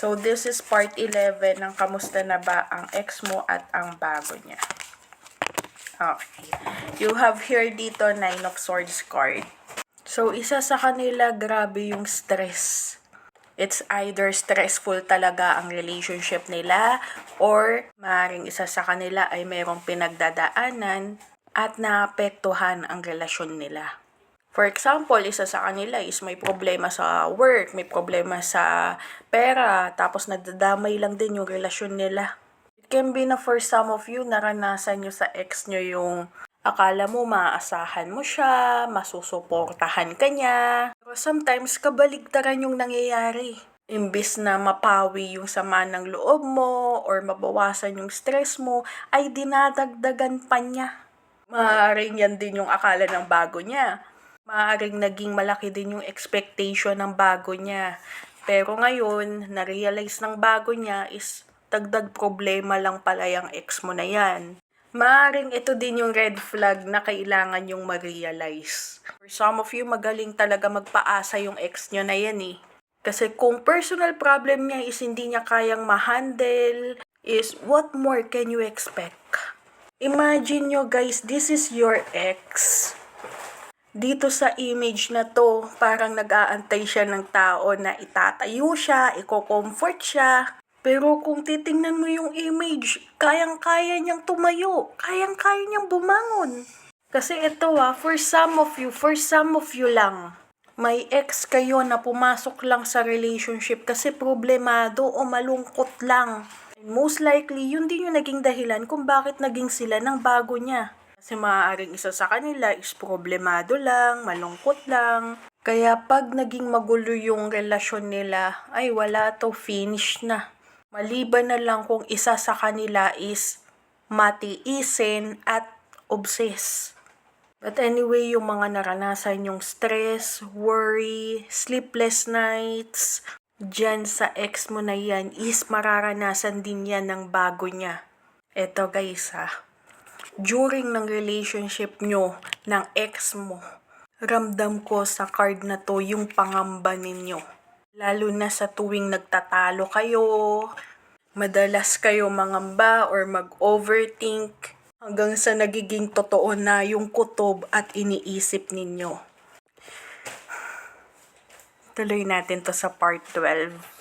So, this is part 11 ng kamusta na ba ang ex mo at ang bago niya. Okay. You have here dito 9 of Swords card. So, isa sa kanila, grabe yung stress. It's either stressful talaga ang relationship nila or maaaring isa sa kanila ay mayroong pinagdadaanan at naapektuhan ang relasyon nila. For example, isa sa kanila is may problema sa work, may problema sa pera, tapos nadadamay lang din yung relasyon nila. It can be na for some of you, naranasan nyo sa ex nyo yung akala mo maaasahan mo siya, masusuportahan ka niya. Pero sometimes, kabaligtaran yung nangyayari. Imbis na mapawi yung sama ng loob mo or mabawasan yung stress mo, ay dinadagdagan pa niya. Maaaring yan din yung akala ng bago niya. Maaaring naging malaki din yung expectation ng bago niya. Pero ngayon, na-realize ng bago niya is dagdag problema lang pala yung ex mo na yan. Maaaring ito din yung red flag na kailangan yung ma-realize. For some of you, magaling talaga magpaasa yung ex nyo na yan eh. Kasi kung personal problem niya is hindi niya kayang ma-handle, is what more can you expect? Imagine nyo guys, this is your ex. Dito sa image na to, parang nag-aantay siya ng tao na itatayo siya, i-comfort siya. Pero kung titingnan mo yung image, kayang-kaya niyang tumayo, kayang-kaya niyang bumangon. Kasi ito for some of you lang, may ex kayo na pumasok lang sa relationship kasi problemado o malungkot lang. And most likely, yun din yung naging dahilan kung bakit naging sila ng bago niya. Kasi maaaring isa sa kanila is problemado lang, malungkot lang. Kaya pag naging magulo yung relasyon nila, ay wala to, finish na. Maliban na lang kung isa sa kanila is matiisin at obsess. But anyway, yung mga naranasan yung stress, worry, sleepless nights, dyan sa ex mo na yan is mararanasan din yan ng bago niya. Eto guys during ng relationship nyo ng ex mo, ramdam ko sa card na to yung pangamba ninyo. Lalo na sa tuwing nagtatalo kayo, madalas kayo mangamba or mag-overthink hanggang sa nagiging totoo na yung kutob at iniisip ninyo. Tuloy natin to sa part 12.